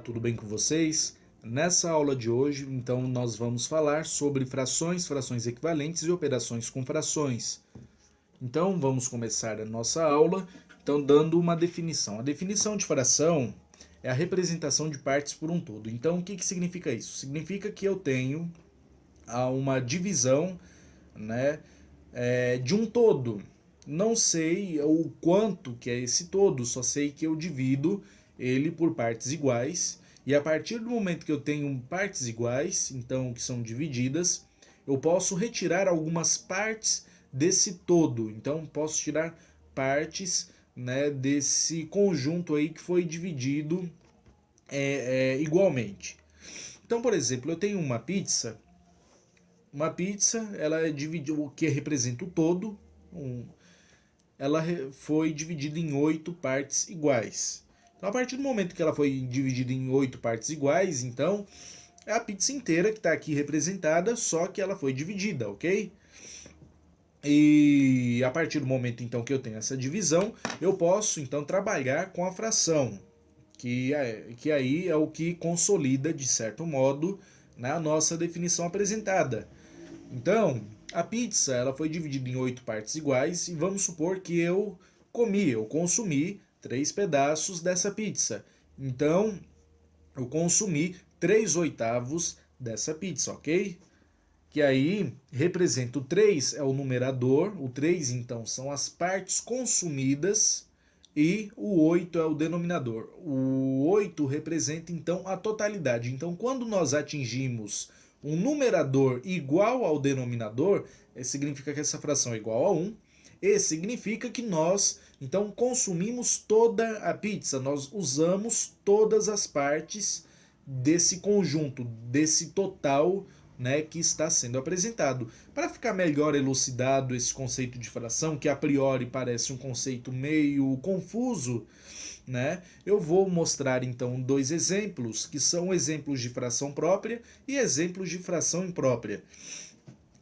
tudo bem com vocês? Nessa aula de hoje, então, nós vamos falar sobre frações, frações equivalentes e operações com frações. Então, vamos começar a nossa aula, então, dando uma definição. A definição de fração é a representação de partes por um todo. Então, o que significa isso? Significa que eu tenho uma divisão, né, de um todo. Não sei o quanto que é esse todo, só sei que eu divido ele por partes iguais. E a partir do momento que eu tenho partes iguais, então que são divididas, eu posso retirar algumas partes desse todo. Então posso tirar partes, né, desse conjunto aí que foi dividido igualmente. Então, por exemplo, eu tenho uma pizza. Uma pizza, ela é dividida, o que representa o todo, ela foi dividida em 8 partes iguais. Então, a partir do momento que ela foi dividida em 8 partes iguais, então é a pizza inteira que está aqui representada, só que ela foi dividida, ok? E a partir do momento então que eu tenho essa divisão, eu posso então trabalhar com a fração, que aí é o que consolida, de certo modo, a nossa definição apresentada. Então, a pizza ela foi dividida em 8 partes iguais e vamos supor que eu consumi 3 pedaços dessa pizza. Então, eu consumi 3/8 dessa pizza, ok? Que aí representa o 3 é o numerador, o 3 então são as partes consumidas e o 8 é o denominador. O 8 representa então a totalidade. Então, quando nós atingimos um numerador igual ao denominador, significa que essa fração é igual a 1, e significa que nós, então, consumimos toda a pizza, nós usamos todas as partes desse conjunto, desse total, né, que está sendo apresentado. Para ficar melhor elucidado esse conceito de fração, que a priori parece um conceito meio confuso, né? Eu vou mostrar então 2 exemplos, que são exemplos de fração própria e exemplos de fração imprópria.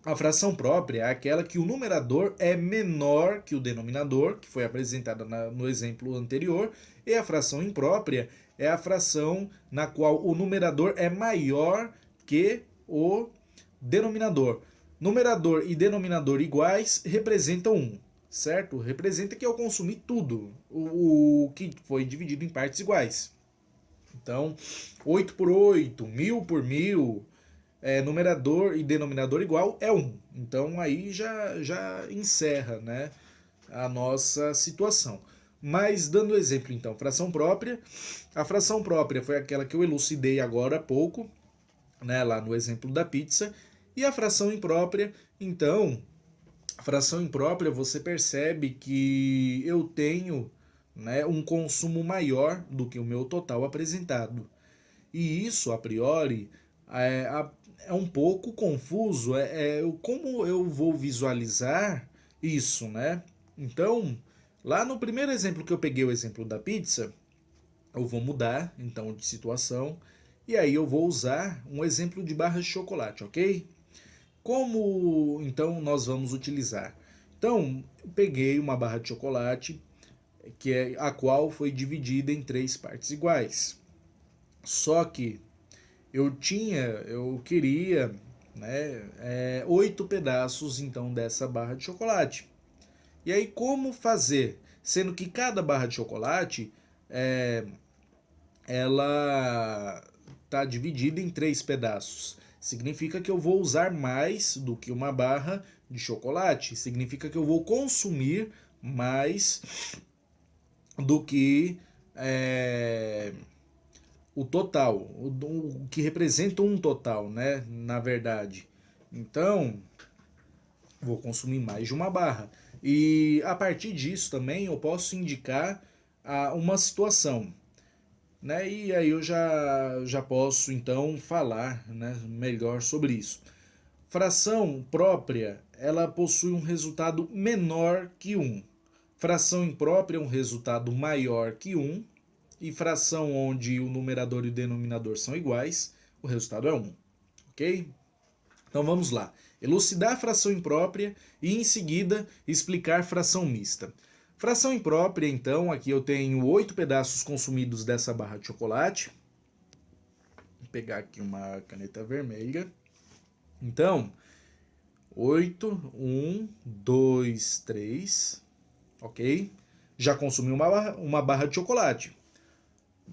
A fração própria é aquela que o numerador é menor que o denominador, que foi apresentada no exemplo anterior, e a fração imprópria é a fração na qual o numerador é maior que o denominador. Numerador e denominador iguais representam 1, certo? Representa que eu consumi tudo, o que foi dividido em partes iguais. Então, 8 por 8, 1000 por 1000, numerador e denominador igual é 1. Então, aí já encerra, né, a nossa situação. Mas, dando exemplo, então, fração própria. A fração própria foi aquela que eu elucidei agora há pouco, né, lá no exemplo da pizza. E a fração imprópria, então, a fração imprópria você percebe que eu tenho, né, um consumo maior do que o meu total apresentado. E isso, a priori, é um pouco confuso. Como eu vou visualizar isso, né? Então, lá no primeiro exemplo que eu peguei, o exemplo da pizza, eu vou mudar, então, de situação. E aí eu vou usar um exemplo de barra de chocolate, ok? Como, então, nós vamos utilizar? Então, eu peguei uma barra de chocolate, a qual foi dividida em 3 partes iguais. Só que eu queria, né, 8 pedaços então dessa barra de chocolate. E aí como fazer? Sendo que cada barra de chocolate ela está dividida em 3 pedaços. Significa que eu vou usar mais do que uma barra de chocolate. Significa que eu vou consumir mais do que o total, o que representa um total, né? Na verdade. Então, vou consumir mais de uma barra. E a partir disso também eu posso indicar uma situação, né? E aí eu já posso então falar, né, melhor sobre isso. Fração própria, ela possui um resultado menor que 1. Fração imprópria é um resultado maior que 1. E fração onde o numerador e o denominador são iguais, o resultado é 1. Ok? Então vamos lá. Elucidar a fração imprópria e em seguida explicar fração mista. Fração imprópria, então, aqui eu tenho 8 pedaços consumidos dessa barra de chocolate. Vou pegar aqui uma caneta vermelha. Então, 8, 1, 2, 3, ok? Já consumi uma barra de chocolate,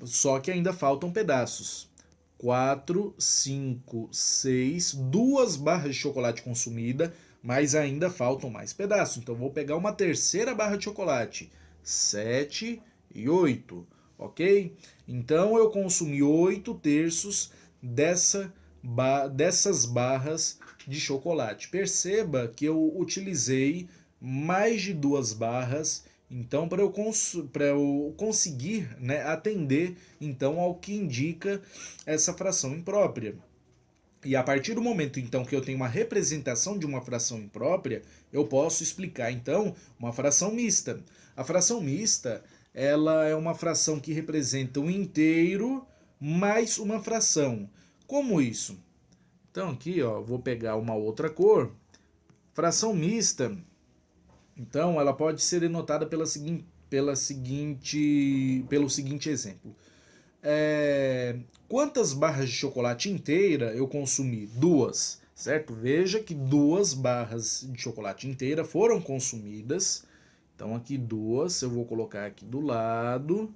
só que ainda faltam pedaços. 4, 5, 6, 2 barras de chocolate consumida, mas ainda faltam mais pedaços. Então vou pegar uma terceira barra de chocolate, 7 e 8, ok? Então eu consumi 8 terços dessas barras de chocolate. Perceba que eu utilizei mais de 2 barras, então para eu conseguir, né, atender então ao que indica essa fração imprópria. E a partir do momento então que eu tenho uma representação de uma fração imprópria, eu posso explicar então uma fração mista. A fração mista, ela é uma fração que representa um inteiro mais uma fração. Como isso? Então aqui, ó, vou pegar uma outra cor. Fração mista, então, ela pode ser denotada pelo seguinte exemplo. Quantas barras de chocolate inteira eu consumi? 2, certo? Veja que 2 barras de chocolate inteira foram consumidas. Então, aqui 2, eu vou colocar aqui do lado.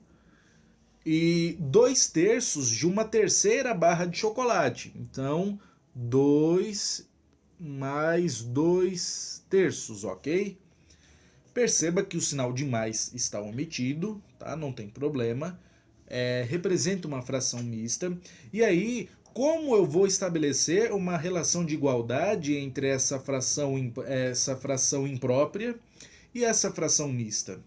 E 2 terços de uma terceira barra de chocolate. Então, 2 mais 2 terços, ok? Perceba que o sinal de mais está omitido, tá? Não tem problema. Representa uma fração mista. E aí, como eu vou estabelecer uma relação de igualdade entre essa fração imprópria e essa fração mista?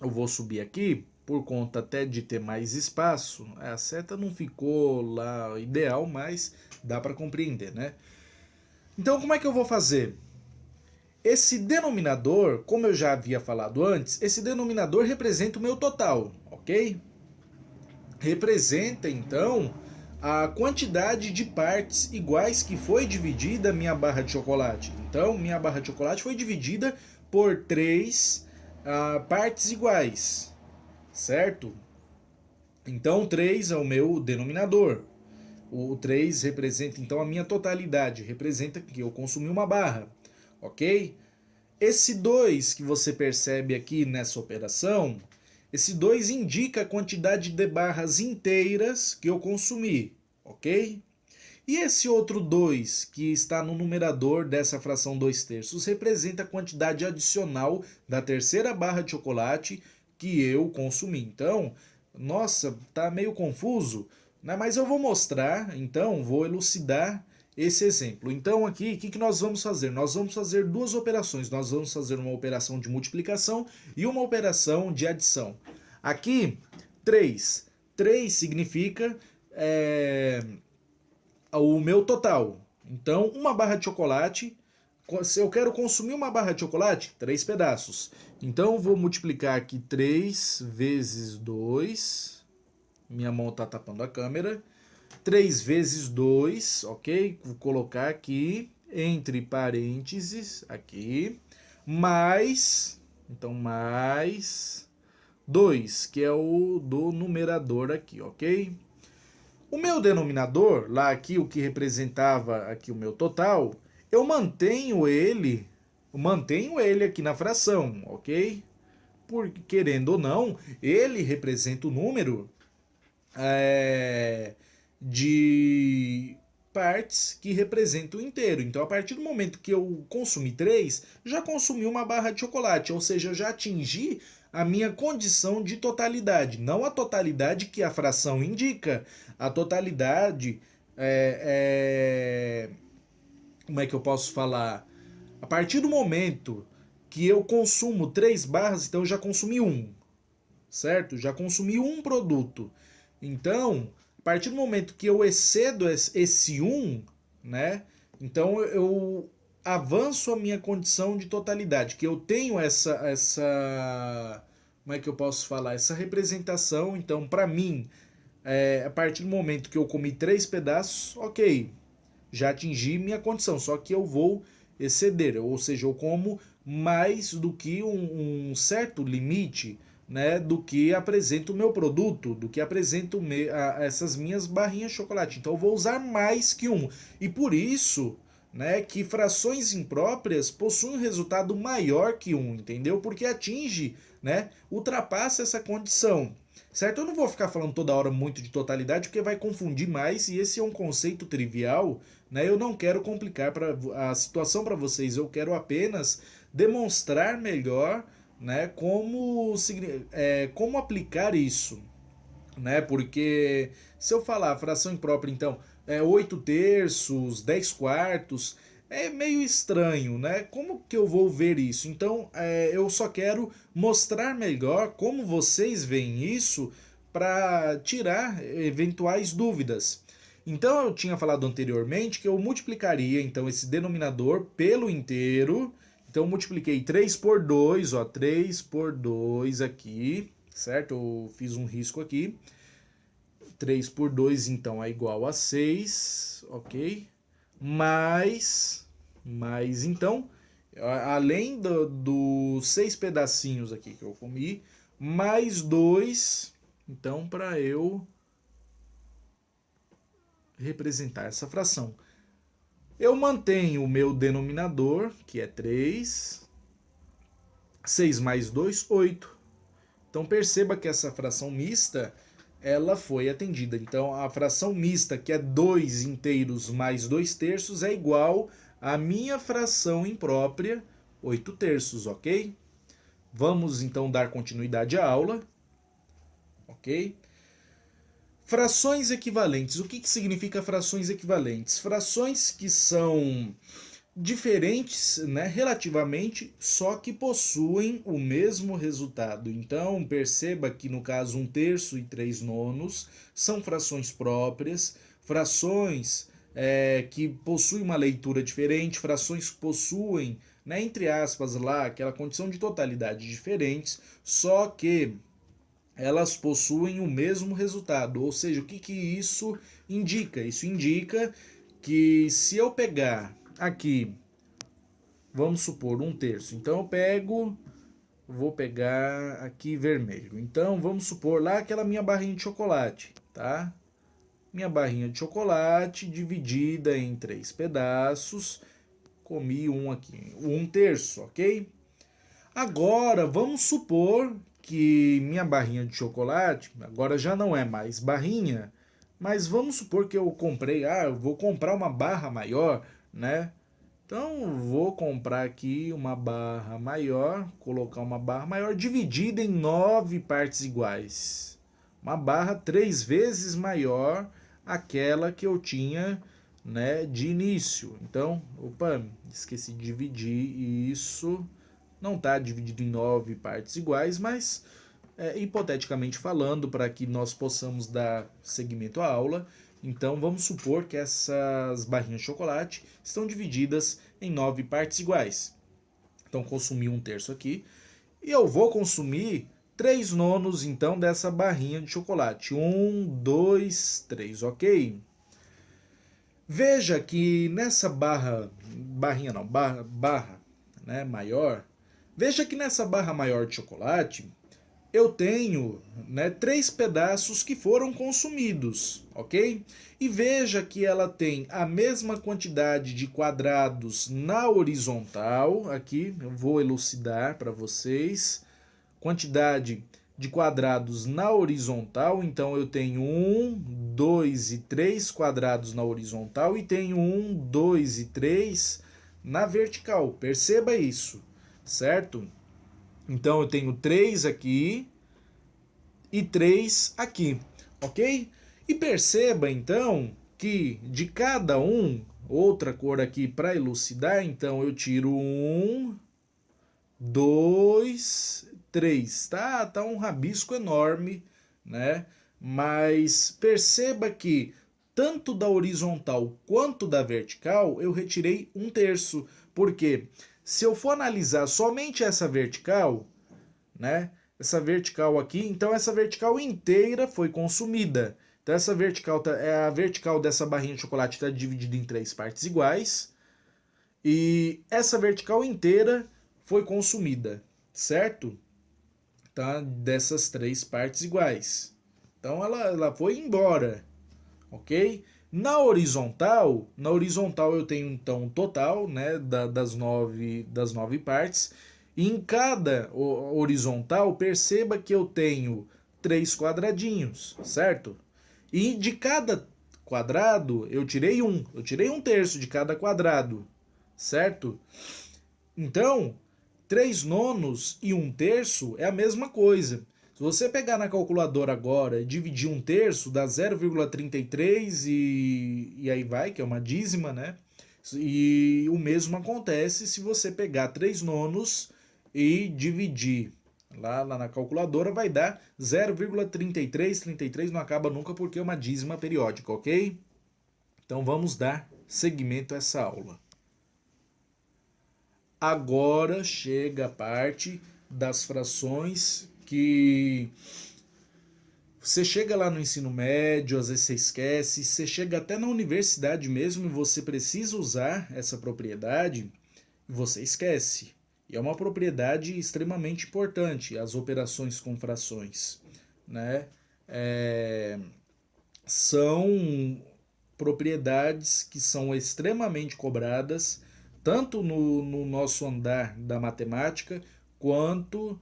Eu vou subir aqui, por conta até de ter mais espaço. A seta não ficou lá ideal, mas dá para compreender, né? Então, como é que eu vou fazer? Esse denominador, como eu já havia falado antes, esse denominador representa o meu total, ok? Representa, então, a quantidade de partes iguais que foi dividida a minha barra de chocolate. Então, minha barra de chocolate foi dividida por 3 partes iguais, certo? Então, 3 é o meu denominador. O 3 representa, então, a minha totalidade. Representa que eu consumi uma barra. Ok? Esse 2 que você percebe aqui nessa operação, esse 2 indica a quantidade de barras inteiras que eu consumi, ok? E esse outro 2 que está no numerador dessa fração 2 terços representa a quantidade adicional da terceira barra de chocolate que eu consumi. Então, nossa, tá meio confuso, né? Mas eu vou mostrar, então, vou elucidar esse exemplo. Então aqui, o que nós vamos fazer? Nós vamos fazer 2 operações. Nós vamos fazer uma operação de multiplicação e uma operação de adição. Aqui, 3. 3 significa o meu total. Então, uma barra de chocolate, se eu quero consumir uma barra de chocolate, 3 pedaços. Então, vou multiplicar aqui 3 vezes 2. Minha mão está tapando a câmera. 3 vezes 2, ok? Vou colocar aqui, entre parênteses, aqui, mais, então mais 2, que é o do numerador aqui, ok? O meu denominador, lá aqui, o que representava aqui o meu total, eu mantenho ele aqui na fração, ok? Porque, querendo ou não, ele representa o número de partes que representam o inteiro. Então, a partir do momento que eu consumi 3, já consumi uma barra de chocolate, ou seja, eu já atingi a minha condição de totalidade. Não a totalidade que a fração indica, a totalidade como é que eu posso falar? A partir do momento que eu consumo 3 barras, então eu já consumi 1, certo? Já consumi um produto. Então, a partir do momento que eu excedo esse 1, né? Então eu avanço a minha condição de totalidade, que eu tenho essa como é que eu posso falar? Essa representação. Então, para mim, a partir do momento que eu comi 3 pedaços, ok, já atingi minha condição, só que eu vou exceder, ou seja, eu como mais do que um certo limite, né, do que apresenta o meu produto, do que apresenta essas minhas barrinhas de chocolate. Então eu vou usar mais que um. E por isso, né, que frações impróprias possuem um resultado maior que um, entendeu? Porque atinge, né, ultrapassa essa condição. Certo? Eu não vou ficar falando toda hora muito de totalidade, porque vai confundir mais, e esse é um conceito trivial, né? Eu não quero complicar a situação para vocês, eu quero apenas demonstrar melhor, né, como aplicar isso, né? Porque se eu falar fração imprópria, então, 8 terços, 10 quartos, é meio estranho, né? Como que eu vou ver isso? Então, eu só quero mostrar melhor como vocês veem isso para tirar eventuais dúvidas. Então, eu tinha falado anteriormente que eu multiplicaria então esse denominador pelo inteiro. Então, eu multipliquei 3 por 2, ó, 3 por 2 aqui, certo? Eu fiz um risco aqui. 3 por 2, então, é igual a 6, ok? Mais então, além dos 6 pedacinhos aqui que eu comi, mais 2, então, para eu representar essa fração. Eu mantenho o meu denominador, que é 3, 6 mais 2, 8. Então perceba que essa fração mista, ela foi atendida. Então a fração mista, que é 2 inteiros mais 2 terços, é igual à minha fração imprópria, 8 terços, ok? Vamos então dar continuidade à aula, ok? Frações equivalentes. O que significa frações equivalentes? Frações que são diferentes, né, relativamente, só que possuem o mesmo resultado. Então, perceba que no caso 1 terço e 3 nonos são frações próprias, frações que possuem uma leitura diferente, frações que possuem, né, entre aspas, lá, aquela condição de totalidade diferentes, só que elas possuem o mesmo resultado. Ou seja, o que isso indica? Isso indica que se eu pegar aqui, vamos supor, 1 terço. Então eu vou pegar aqui vermelho. Então vamos supor lá aquela minha barrinha de chocolate, tá? Minha barrinha de chocolate dividida em 3 pedaços. Comi um aqui, 1 terço, ok? Agora vamos supor que minha barrinha de chocolate, agora já não é mais barrinha, mas vamos supor que eu comprei, eu vou comprar uma barra maior, né? Então, vou comprar aqui uma barra maior, colocar uma barra maior dividida em 9 partes iguais. Uma barra 3 vezes maior aquela que eu tinha, né, de início. Então, opa, esqueci de dividir isso. Não está dividido em 9 partes iguais, mas hipoteticamente falando, para que nós possamos dar seguimento à aula, então vamos supor que essas barrinhas de chocolate estão divididas em 9 partes iguais. Então consumi 1 terço aqui e eu vou consumir 3 nonos então dessa barrinha de chocolate. 1, 2, 3, ok? Veja que nessa barrinha não, barra, né, maior, veja que nessa barra maior de chocolate eu tenho, né, 3 pedaços que foram consumidos, ok? E veja que ela tem a mesma quantidade de quadrados na horizontal, aqui eu vou elucidar para vocês, quantidade de quadrados na horizontal, então eu tenho 1, 2 e 3 quadrados na horizontal e tenho 1, 2 e 3 na vertical, perceba isso, certo? Então eu tenho 3 aqui e 3 aqui, ok? E perceba então que de cada um, outra cor aqui para elucidar, então eu tiro 1, 2, 3, tá? Tá um rabisco enorme, né? Mas perceba que tanto da horizontal quanto da vertical eu retirei 1 terço, porque se eu for analisar somente essa vertical, né? Essa vertical aqui, então essa vertical inteira foi consumida. Então essa vertical, a vertical dessa barrinha de chocolate está dividida em 3 partes iguais. E essa vertical inteira foi consumida, certo? tá? Dessas três partes iguais. Então ela foi embora, ok? Na horizontal eu tenho então o total, né, das nove partes. E em cada horizontal, perceba que eu tenho três quadradinhos, certo? E de cada quadrado eu tirei um terço de cada quadrado, certo? Então, 3 nonos e um terço é a mesma coisa. Se você pegar na calculadora agora e dividir um terço, dá 0,33 e aí vai, que é uma dízima, né? E o mesmo acontece se você pegar 3 nonos e dividir lá na calculadora, vai dar 0,33. 33 não acaba nunca porque é uma dízima periódica, ok? Então vamos dar seguimento a essa aula. Agora chega a parte das frações que você chega lá no ensino médio, às vezes você esquece, você chega até na universidade mesmo e você precisa usar essa propriedade e você esquece. E é uma propriedade extremamente importante, as operações com frações, né? São propriedades que são extremamente cobradas tanto no nosso andar da matemática, quanto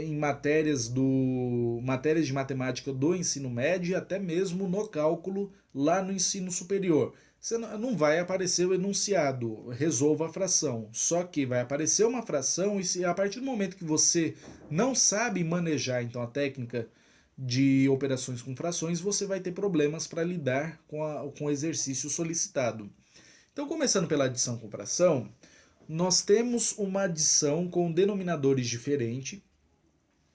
em matérias de matemática do ensino médio e até mesmo no cálculo lá no ensino superior. Você não vai aparecer o enunciado, resolva a fração. Só que vai aparecer uma fração e a partir do momento que você não sabe manejar então a técnica de operações com frações, você vai ter problemas para lidar com o exercício solicitado. Então, começando pela adição com fração, nós temos uma adição com denominadores diferentes.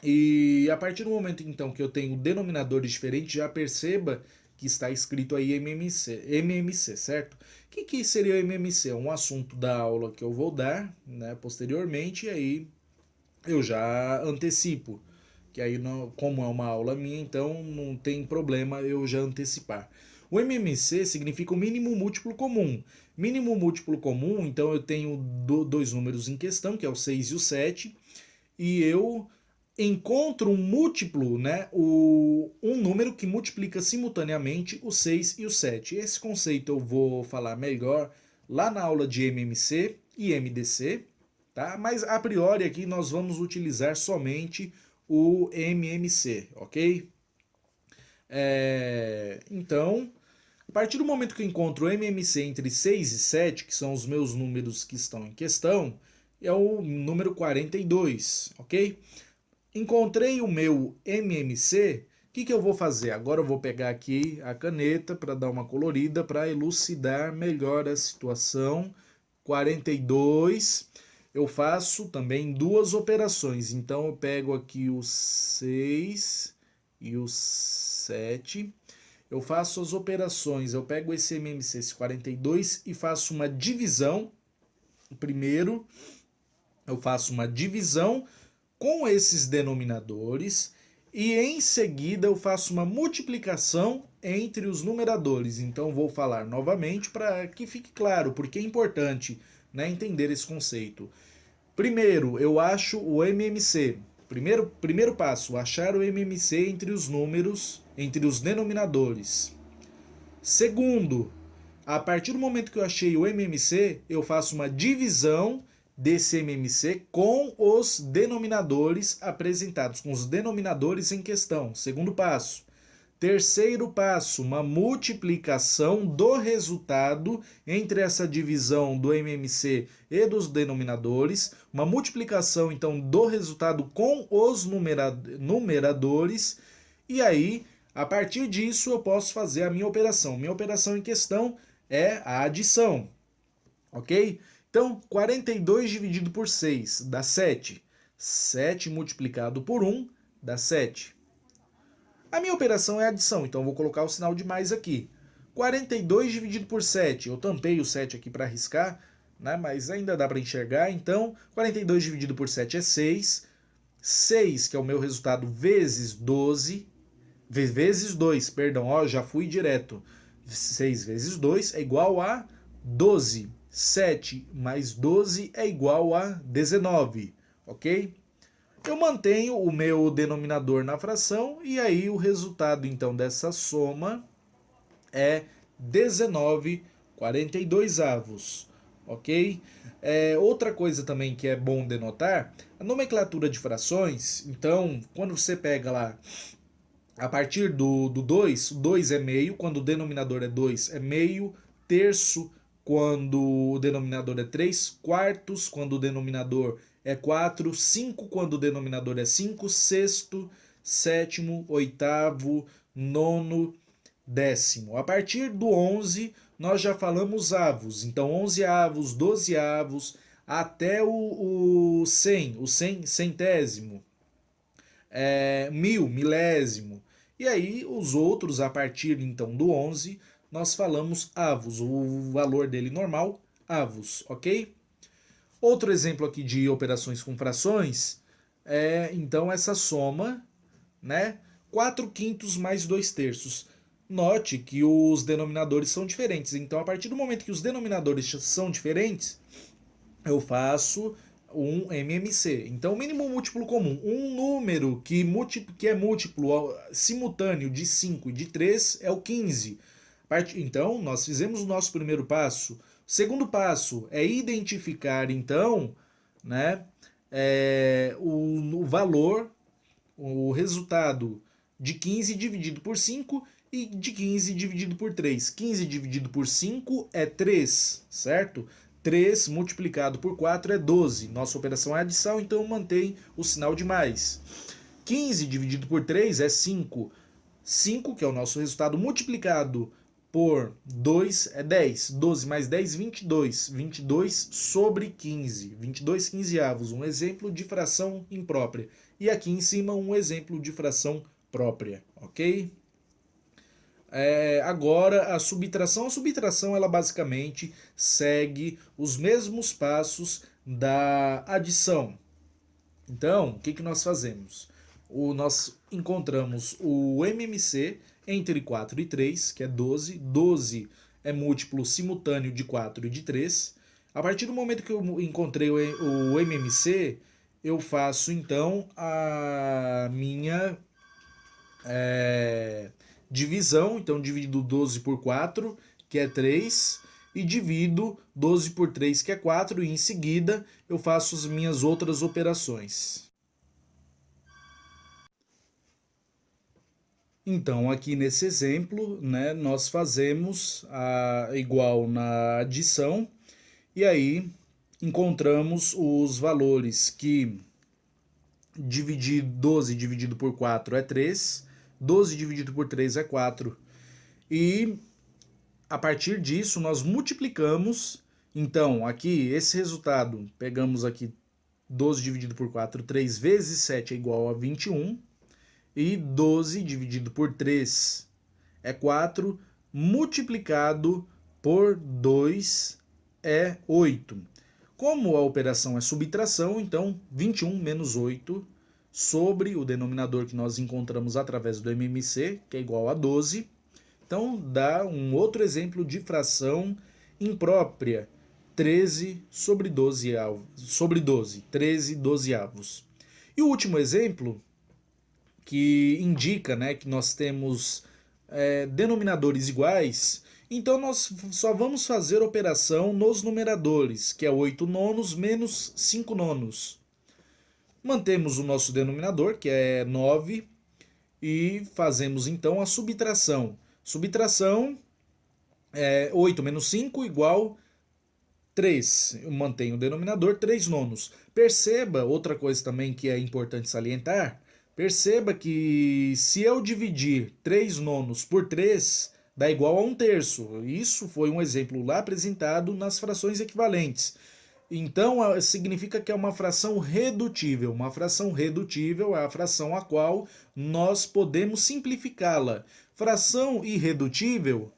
E a partir do momento então que eu tenho denominadores diferentes, já perceba que está escrito aí MMC, certo? O que seria o MMC? É um assunto da aula que eu vou dar, né, posteriormente, e aí eu já antecipo. Que aí, como é uma aula minha, então não tem problema eu já antecipar. O MMC significa o mínimo múltiplo comum. Mínimo múltiplo comum, então eu tenho dois números em questão, que é o 6 e o 7, e eu encontro um múltiplo, né, um número que multiplica simultaneamente o 6 e o 7. Esse conceito eu vou falar melhor lá na aula de MMC e MDC, tá? Mas a priori aqui nós vamos utilizar somente o MMC, ok? Então, a partir do momento que eu encontro o MMC entre 6 e 7, que são os meus números que estão em questão, é o número 42, ok? Encontrei o meu MMC, o que eu vou fazer? Agora eu vou pegar aqui a caneta para dar uma colorida, para elucidar melhor a situação. 42, eu faço também duas operações. Então eu pego aqui o 6 e o 7. Eu faço as operações, eu pego esse MMC, esse 42, e faço uma divisão. Primeiro, eu faço uma divisão com esses denominadores e em seguida eu faço uma multiplicação entre os numeradores. Então vou falar novamente para que fique claro, porque é importante, né, entender esse conceito. Primeiro, eu acho o MMC. Primeiro passo, achar o MMC entre os números, entre os denominadores. Segundo, a partir do momento que eu achei o MMC, eu faço uma divisão desse MMC com os denominadores apresentados, com os denominadores em questão. Segundo passo. Terceiro passo, uma multiplicação do resultado entre essa divisão do MMC e dos denominadores, uma multiplicação então do resultado com os numeradores, e aí, a partir disso, eu posso fazer a minha operação. Minha operação em questão é a adição, ok? Então, 42 dividido por 6 dá 7. 7 multiplicado por 1 dá 7. A minha operação é adição, então eu vou colocar o sinal de mais aqui. 42 dividido por 7, eu tampei o 7 aqui para arriscar, né? Mas ainda dá para enxergar. Então, 42 dividido por 7 é 6. 6, que é o meu resultado, vezes 12. Vezes 2, perdão, ó, já fui direto. 6 vezes 2 é igual a 12. 7 mais 12 é igual a 19, ok? eu mantenho o meu denominador na fração e aí o resultado então dessa soma é 19,42avos, ok? Outra coisa também que é bom denotar, a nomenclatura de frações, então quando você pega lá a partir do 2, o 2 é meio, quando o denominador é 2 é meio, terço quando o denominador é 3, quartos quando o denominador é 4, 5 quando o denominador é 5, sexto, sétimo, oitavo, nono, décimo. A partir do 11, nós já falamos avos. Então, 11 avos, 12 avos, até o 100, o centésimo, mil, milésimo. E aí, os outros, a partir então do 11, nós falamos avos. O valor dele normal, avos, ok? Outro exemplo aqui de operações com frações é, então, essa soma, né? 4 quintos mais 2 terços. Note que os denominadores são diferentes. Então, a partir do momento que os denominadores são diferentes, eu faço um MMC. Então, o mínimo múltiplo comum. Um número que é múltiplo simultâneo de 5 e de 3 é o 15. Então, nós fizemos o nosso primeiro passo. O segundo passo é identificar, então, né, o valor, o resultado de 15 dividido por 5 e de 15 dividido por 3. 15 dividido por 5 é 3, certo? 3 multiplicado por 4 é 12. Nossa operação é adição, então mantém o sinal de mais. 15 dividido por 3 é 5. 5, que é o nosso resultado, multiplicado por 2 é 10. 12 mais 10, 22. 22 sobre 15. 22 quinzeavos. Um exemplo de fração imprópria. E aqui em cima um exemplo de fração própria, ok? Agora a subtração. A subtração ela basicamente segue os mesmos passos da adição. Então, o que nós fazemos? Nós encontramos o MMC entre 4 e 3, que é 12. 12 é múltiplo simultâneo de 4 e de 3. A partir do momento que eu encontrei o MMC, eu faço então a minha divisão. Então, divido 12 por 4, que é 3, e divido 12 por 3, que é 4, e em seguida eu faço as minhas outras operações. Então, aqui nesse exemplo, né, nós fazemos igual na adição, e aí encontramos os valores que 12 dividido por 4 é 3, 12 dividido por 3 é 4. E a partir disso nós multiplicamos. Então, aqui esse resultado, pegamos aqui 12 dividido por 4, 3 vezes 7 é igual a 21. E 12 dividido por 3 é 4, multiplicado por 2 é 8. Como a operação é subtração, então 21 menos 8 sobre o denominador que nós encontramos através do MMC, que é igual a 12. Então dá um outro exemplo de fração imprópria, 13 sobre 12, 13 dozeavos. E o último exemplo, que indica, né, que nós temos denominadores iguais, então nós só vamos fazer operação nos numeradores, que é 8 nonos menos 5 nonos. Mantemos o nosso denominador, que é 9, e fazemos então a subtração. Subtração é 8 menos 5 igual 3. Eu mantenho o denominador, 3 nonos. Perceba, outra coisa também que é importante salientar, perceba que se eu dividir 3 nonos por 3, dá igual a 1 terço. Isso foi um exemplo lá apresentado nas frações equivalentes. Então, significa que é uma fração redutível. Uma fração redutível é a fração a qual nós podemos simplificá-la. Fração irredutível,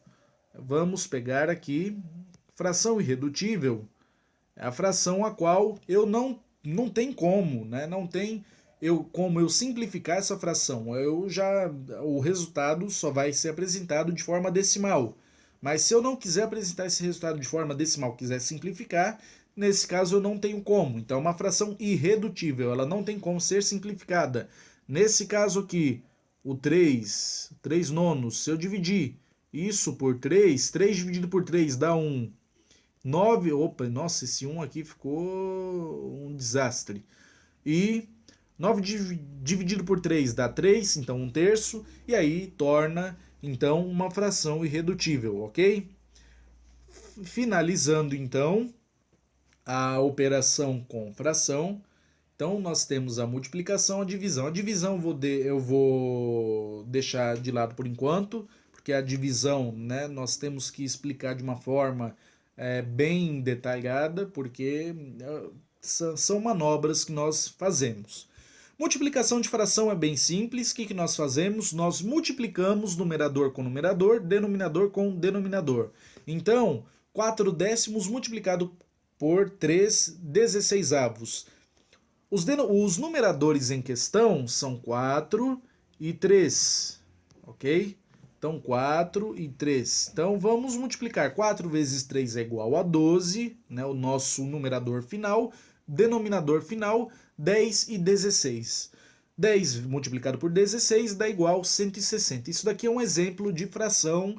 vamos pegar aqui, fração irredutível é a fração a qual eu não tem como, né? Não tem como eu simplificar essa fração. O resultado só vai ser apresentado de forma decimal. Mas se eu não quiser apresentar esse resultado de forma decimal, quiser simplificar, Nesse caso eu não tenho como. Então é uma fração irredutível, ela não tem como ser simplificada. Nesse caso aqui, o 3 nonos, se eu dividir isso por 3 dividido por 3 dá 1. 9, opa, nossa, esse 1 aqui ficou um desastre. E 9 dividido por 3 dá 3, então 1/3, e aí torna, então, uma fração irredutível, ok? Finalizando, então, a operação com fração. Então, nós temos a multiplicação, a divisão. A divisão eu vou deixar de lado por enquanto, porque a divisão, né, nós temos que explicar de uma forma bem detalhada, porque são manobras que nós fazemos. Multiplicação de fração é bem simples. O que nós fazemos? Nós multiplicamos numerador com numerador, denominador com denominador. Então, 4 décimos multiplicado por 3 16avos. Os numeradores em questão são 4 e 3, ok? Então, 4 e 3. Então, vamos multiplicar. 4 vezes 3 é igual a 12, né? O nosso numerador final. Denominador final, 10 e 16. 10 multiplicado por 16 dá igual a 160. Isso daqui é um exemplo de fração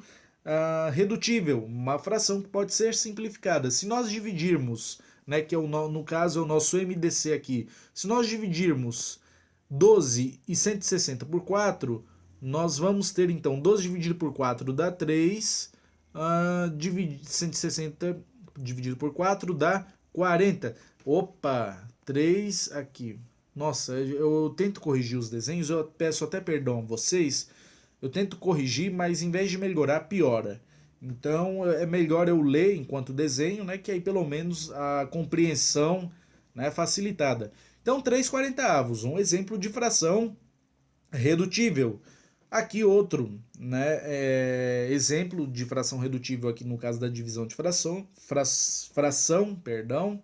redutível, uma fração que pode ser simplificada. Se nós dividirmos, né, que é no caso é o nosso MDC aqui, se nós dividirmos 12 e 160 por 4, nós vamos ter então 12 dividido por 4 dá 3, 160 dividido por 4 dá 40. Opa, 3 aqui. Nossa, eu tento corrigir os desenhos, eu peço até perdão a vocês. Eu tento corrigir, mas em vez de melhorar, piora. Então é melhor eu ler enquanto desenho, né, que aí pelo menos a compreensão, né, é facilitada. Então 3/40, um exemplo de fração redutível. Aqui outro, né, exemplo de fração redutível aqui no caso da divisão de fração, perdão.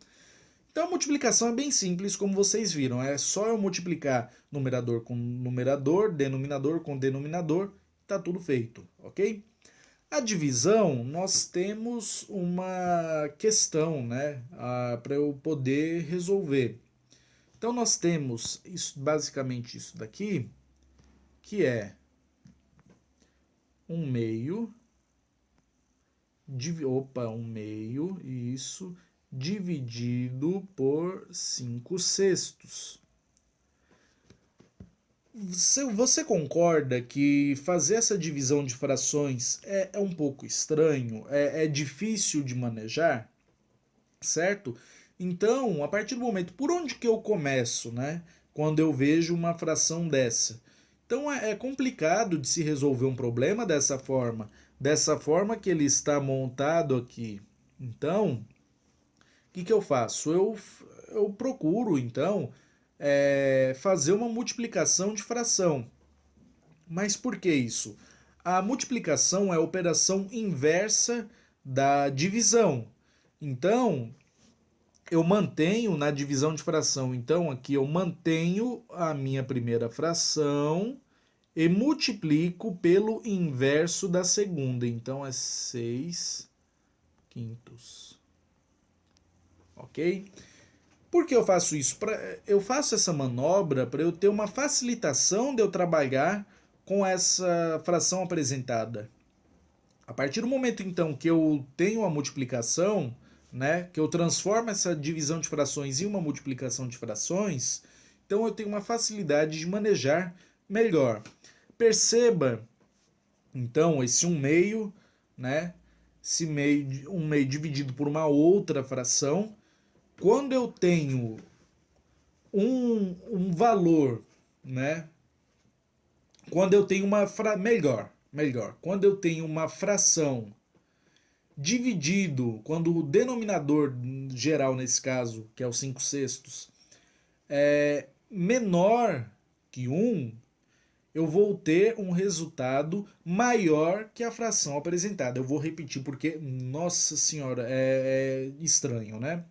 Então a multiplicação é bem simples, como vocês viram. É só eu multiplicar numerador com numerador, denominador com denominador, tá tudo feito, ok? A divisão, nós temos uma questão, né, para eu poder resolver. Então nós temos basicamente isso daqui, que é 1/2, 1/2, isso, dividido por 5/6. Você concorda que fazer essa divisão de frações é um pouco estranho, é difícil de manejar, certo? Então, a partir do momento, por onde que eu começo, né? Quando eu vejo uma fração dessa? Então é complicado de se resolver um problema dessa forma que ele está montado aqui. Então, o que eu faço? Eu procuro, então, fazer uma multiplicação de fração. Mas por que isso? A multiplicação é a operação inversa da divisão. Então, eu mantenho na divisão de fração. Então, aqui eu mantenho a minha primeira fração e multiplico pelo inverso da segunda. Então, é 6/5. Ok? Por que eu faço isso? Eu faço essa manobra para eu ter uma facilitação de eu trabalhar com essa fração apresentada. A partir do momento, então, que eu tenho a multiplicação, né, que eu transformo essa divisão de frações em uma multiplicação de frações, então eu tenho uma facilidade de manejar melhor. Perceba, então, esse 1/2, né, esse 1/2 dividido por uma outra fração. Quando eu tenho um valor, né? Quando eu tenho melhor, quando eu tenho uma fração dividido, quando o denominador geral nesse caso, que é o 5/6, é menor que 1, eu vou ter um resultado maior que a fração apresentada. Eu vou repetir porque, nossa senhora, é estranho, né?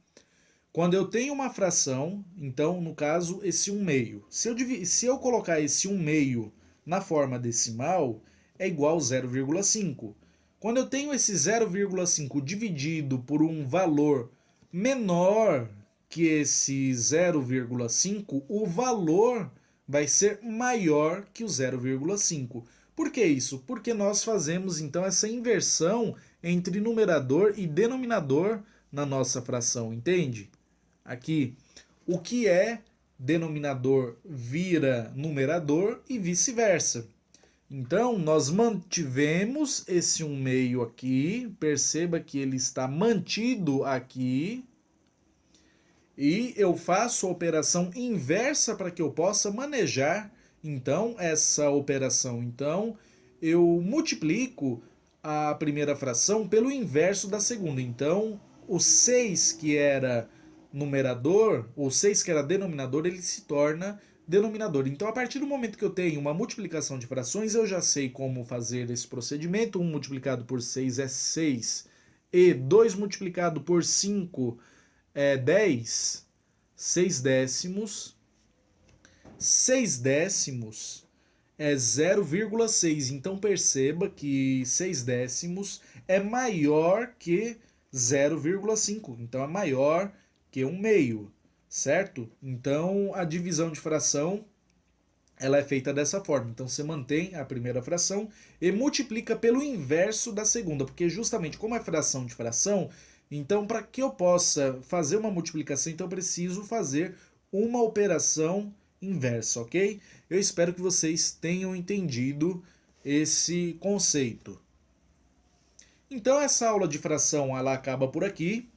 Quando eu tenho uma fração, então, no caso, esse 1/2. Se eu colocar esse 1/2 na forma decimal, é igual a 0,5. Quando eu tenho esse 0,5 dividido por um valor menor que esse 0,5, o valor vai ser maior que o 0,5. Por que isso? Porque nós fazemos então essa inversão entre numerador e denominador na nossa fração, entende? Aqui, o que é denominador vira numerador e vice-versa. Então, nós mantivemos esse 1/2 aqui, perceba que ele está mantido aqui, e eu faço a operação inversa para que eu possa manejar, então, essa operação. Então, eu multiplico a primeira fração pelo inverso da segunda. Então, o 6 que era numerador, o 6 que era denominador, ele se torna denominador. Então, a partir do momento que eu tenho uma multiplicação de frações, eu já sei como fazer esse procedimento. 1 multiplicado por 6 é 6, e 2 multiplicado por 5 é 10, 6 décimos. 6 décimos é 0,6. Então, perceba que 6 décimos é maior que 0,5. Então, é maior que 1/2. Certo? Então, a divisão de fração ela é feita dessa forma. Então, você mantém a primeira fração e multiplica pelo inverso da segunda, porque justamente como é fração de fração, então para que eu possa fazer uma multiplicação, então eu preciso fazer uma operação inversa, ok? Eu espero que vocês tenham entendido esse conceito. Então, essa aula de fração ela acaba por aqui.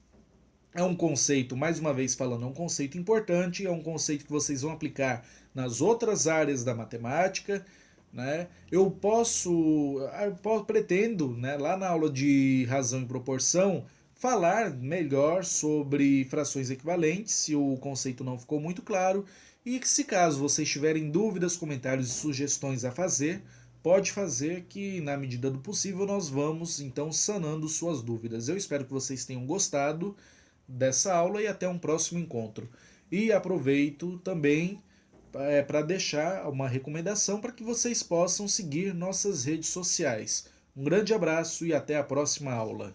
É um conceito, mais uma vez falando, é um conceito importante, é um conceito que vocês vão aplicar nas outras áreas da matemática, né? Pretendo, né, lá na aula de razão e proporção, falar melhor sobre frações equivalentes, se o conceito não ficou muito claro, e que se caso vocês tiverem dúvidas, comentários e sugestões a fazer, pode fazer que, na medida do possível, nós vamos, então, sanando suas dúvidas. Eu espero que vocês tenham gostado dessa aula e até um próximo encontro. E aproveito também para deixar uma recomendação para que vocês possam seguir nossas redes sociais. Um grande abraço e até a próxima aula.